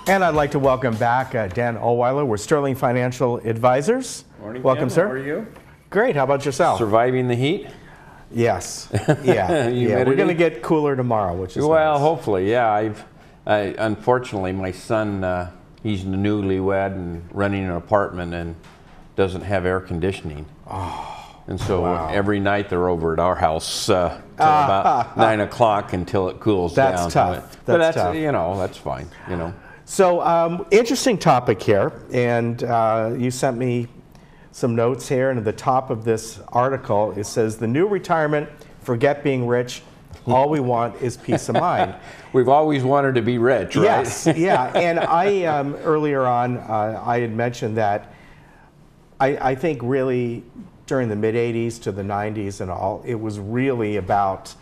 And I'd like to welcome back Dan Ohlweiler. We're Sterling Financial Advisors. Morning, welcome, Dan. sir. How are you? Great. How about yourself? Surviving the heat? Yes. Yeah. Yeah. We're going to get cooler tomorrow, which is well, nice. Hopefully. Yeah. Unfortunately, my son, he's newlywed and running an apartment and doesn't have air conditioning. Oh. And so wow. every night they're over at our house till about 9 o'clock until it cools down. That's tough. But that's tough. You know, that's fine. You know. So interesting topic here, and you sent me some notes here, and at the top of this article it says, "The new retirement, forget being rich, all we want is peace of mind." We've always wanted to be rich, right? Yes, yeah, and I earlier on I had mentioned that I think really during the mid-'80s to the '90s and all, it was really about,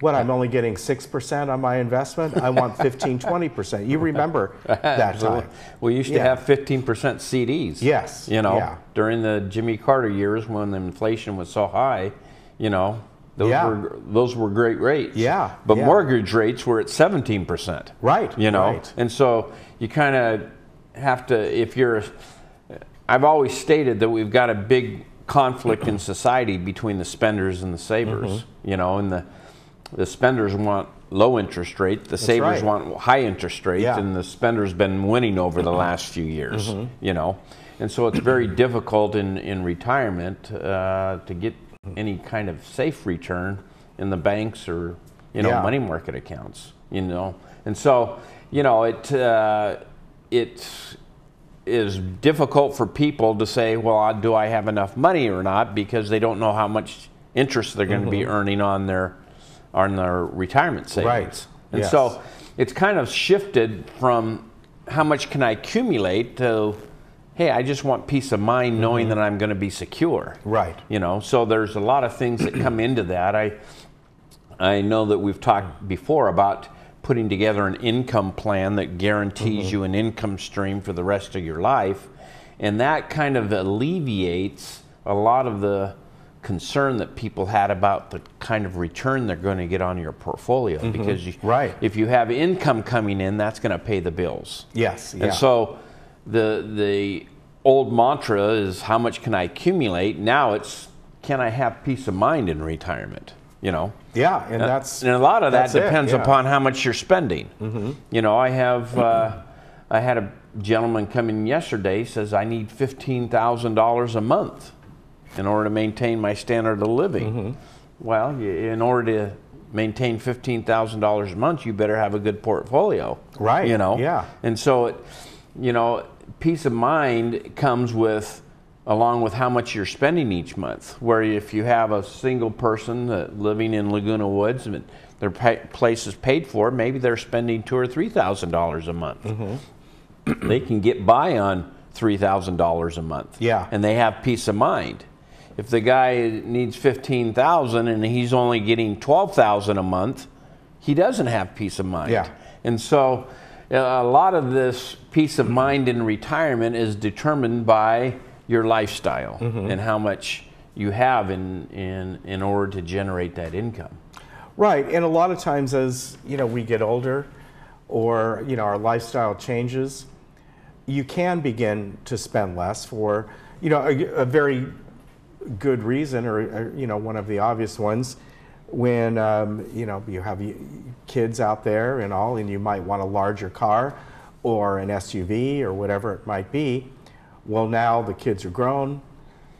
what, I'm only getting 6% on my investment? I want 15, 20%. You remember that time. We used to have 15% CDs. Yes. You know, during the Jimmy Carter years when the inflation was so high, you know, those were great rates. Yeah. But mortgage rates were at 17%. Right. You know, right. And so you kind of have to, I've always stated that we've got a big conflict in society between the spenders and the savers, you know, and the spenders want low interest rate, the savers want high interest rate, and the spenders been winning over the last few years, you know. And so it's very difficult in retirement to get any kind of safe return in the banks or, you know, money market accounts, you know. And so, you know, it is difficult for people to say, well, do I have enough money or not, because they don't know how much interest they're going to be earning on their retirement savings. Right. And so it's kind of shifted from how much can I accumulate to, hey, I just want peace of mind knowing that I'm going to be secure. Right. You know, so there's a lot of things that come into that. I know that we've talked before about putting together an income plan that guarantees you an income stream for the rest of your life, and that kind of alleviates a lot of the concern that people had about the kind of return they're going to get on your portfolio, because if you have income coming in, that's going to pay the bills. Yes. And so the old mantra is, how much can I accumulate? Now it's, can I have peace of mind in retirement? You know. Yeah, and and a lot of that depends upon how much you're spending. You know, I had a gentleman come in yesterday, says I need $15,000 a month in order to maintain my standard of living. Well, in order to maintain $15,000 a month, you better have a good portfolio. Right. You know. And so, you know, peace of mind comes along with how much you're spending each month. Where if you have a single person living in Laguna Woods and their place is paid for, maybe they're spending $2,000 or $3,000 a month. They can get by on $3,000 a month. Yeah. And they have peace of mind. If the guy needs $15,000 and he's only getting $12,000 a month, he doesn't have peace of mind. Yeah. And so a lot of this peace of mind in retirement is determined by your lifestyle and how much you have in order to generate that income. Right, and a lot of times as, you know, we get older, or, you know, our lifestyle changes, you can begin to spend less for, you know, a very good reason, or you know, one of the obvious ones, when you know, you have kids out there and all, and you might want a larger car or an SUV or whatever it might be. Well, now the kids are grown.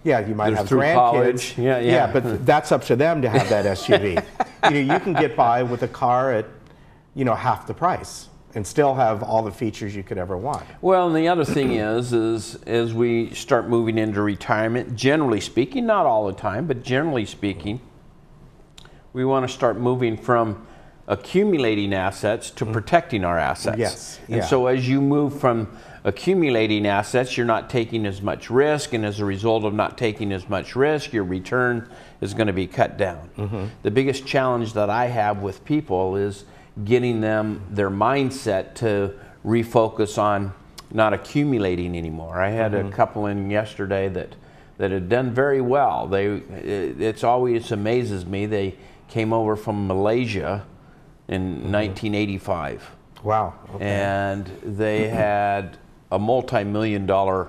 Yeah, you might have grandkids. College. Yeah, but that's up to them to have that SUV. You know, you can get by with a car at, you know, half the price and still have all the features you could ever want. Well, and the other thing is as we start moving into retirement, generally speaking, not all the time, but generally speaking, we want to start moving from accumulating assets to protecting our assets. Yes. And so as you move from accumulating assets, you're not taking as much risk, and as a result of not taking as much risk, your return is going to be cut down. The biggest challenge that I have with people is getting them, their mindset, to refocus on not accumulating anymore. I had a couple in yesterday that that had done very well. It's always amazes me. They came over from Malaysia in 1985. Wow. Okay. And they had a multi-million-dollar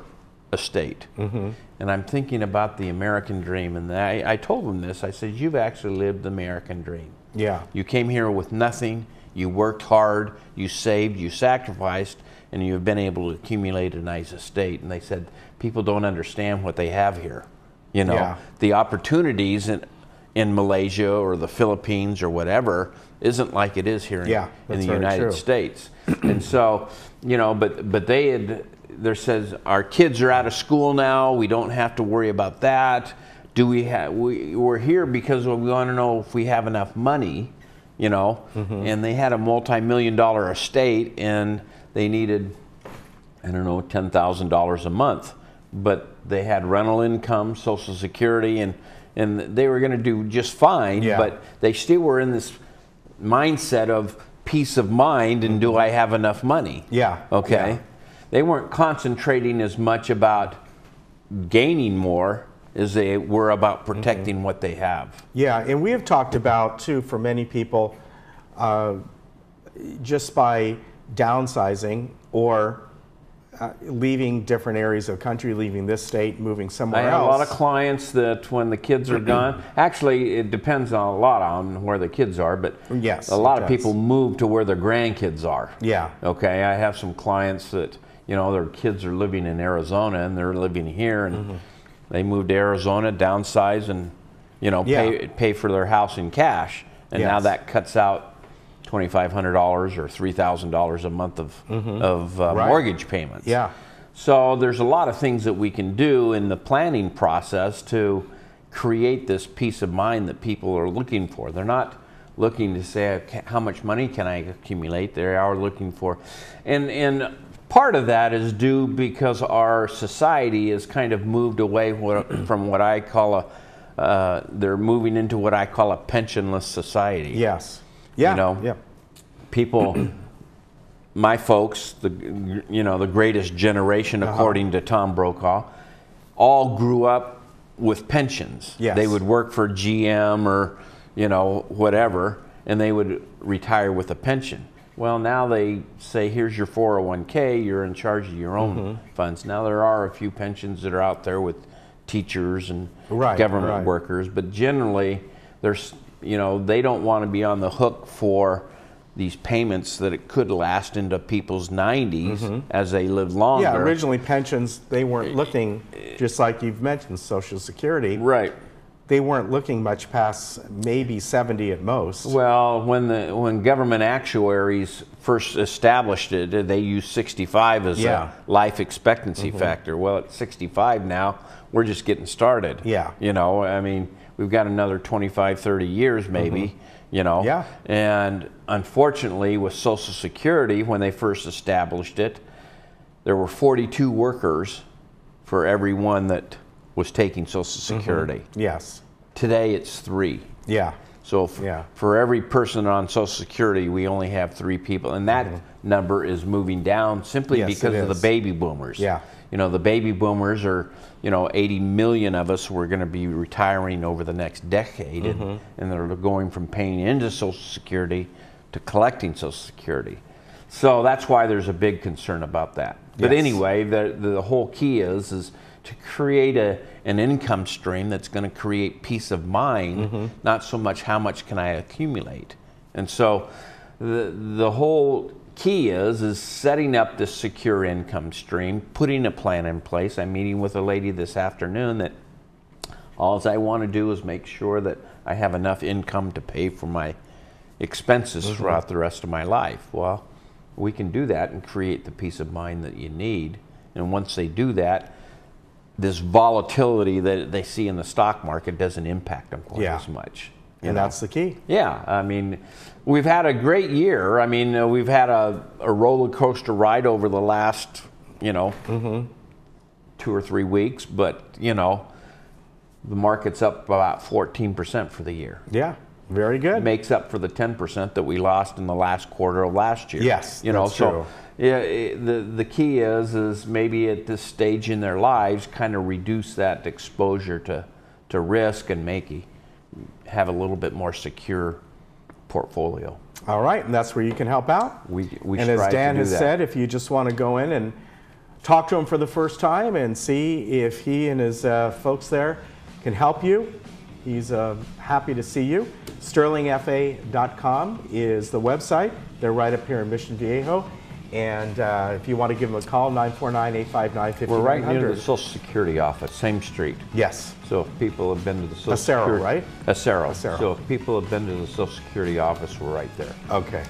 estate. And I'm thinking about the American dream, and I told them this. I said, you've actually lived the American dream. Yeah. You came here with nothing, you worked hard, you saved, you sacrificed, and you've been able to accumulate a nice estate. And they said, people don't understand what they have here. You know, Yeah. the opportunities in Malaysia or the Philippines or whatever isn't like it is here in the United States. And so, you know, but there says our kids are out of school now. We don't have to worry about that. We're here because we want to know if we have enough money, you know. And they had a multi-million-dollar estate, and they needed, I don't know, $10,000 a month. But they had rental income, Social Security, and they were going to do just fine. Yeah. But they still were in this mindset of peace of mind and do I have enough money? Yeah. Okay. Yeah. They weren't concentrating as much about gaining more as they were about protecting what they have. Yeah, and we have talked about, too, for many people, just by downsizing or leaving different areas of the country, leaving this state, moving somewhere else. I have a lot of clients that when the kids are gone, actually it depends a lot on where the kids are, but yes, a lot of people move to where their grandkids are. Yeah. Okay, I have some clients that, you know, their kids are living in Arizona and they're living here, and they moved to Arizona, downsize, and, you know, pay for their house in cash, and now that cuts out $2,500 or $3,000 a month of mortgage payments. Yeah. So there's a lot of things that we can do in the planning process to create this peace of mind that people are looking for. They're not looking to say, okay, how much money can I accumulate? They are looking for, and part of that is due because our society has kind of moved away from what I call they're moving into what I call a pensionless society. Yes. Yeah. You know, people, my folks, the greatest generation, according to Tom Brokaw, all grew up with pensions. Yes. They would work for GM or, you know, whatever, and they would retire with a pension. Well, now they say, here's your 401k, you're in charge of your own funds. Now there are a few pensions that are out there with teachers and government workers, but generally there's, you know, they don't want to be on the hook for these payments that it could last into people's 90s as they live longer. Yeah, originally pensions, they weren't looking, just like you've mentioned, Social Security. Right. They weren't looking much past maybe 70 at most. Well, when government actuaries first established it, they used 65 as a life expectancy factor. Well, at 65 now, we're just getting started. Yeah. You know, I mean, we've got another 25, 30 years maybe, you know. Yeah. And unfortunately, with Social Security, when they first established it, there were 42 workers for every one that was taking Social Security. Yes. Today, it's 3. Yeah. So for every person on Social Security, we only have 3 people. And that number is moving down simply because of the baby boomers. Yeah. You know, the baby boomers are, you know, 80 million of us were going to be retiring over the next decade. And they're going from paying into Social Security to collecting Social Security. So that's why there's a big concern about that. But anyway, the whole key is to create an income stream that's going to create peace of mind, not so much how much can I accumulate. And so the whole key is setting up this secure income stream, putting a plan in place. I'm meeting with a lady this afternoon that all I want to do is make sure that I have enough income to pay for my expenses throughout the rest of my life. Well, we can do that and create the peace of mind that you need. And once they do that, this volatility that they see in the stock market doesn't impact them quite as much. And that's the key. Yeah, I mean, we've had a great year. I mean, we've had a roller coaster ride over the last, you know, 2 or 3 weeks, but, you know, the market's up about 14% for the year. Yeah. Very good. makes up for the 10% that we lost in the last quarter of last year. Yes, you know, that's so true. yeah, the key is maybe at this stage in their lives, kind of reduce that exposure to risk and have a little bit more secure portfolio. All right, and that's where you can help out. We and as strive Dan to do has that. said, if you just want to go in and talk to him for the first time and see if he and his folks there can help you, he's happy to see you. sterlingfa.com is the website. They're right up here in Mission Viejo. And if you want to give them a call, 949-859-5900. We're right near the Social Security office, same street. Yes. So if people have been to the Social Acero, Security, right? Acero. Acero. So if people have been to the Social Security office, we're right there. Okay.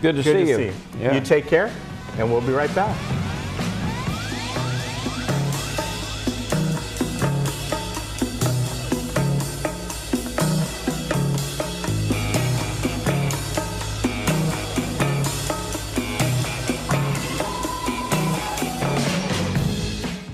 Good to see you. You take care, and we'll be right back.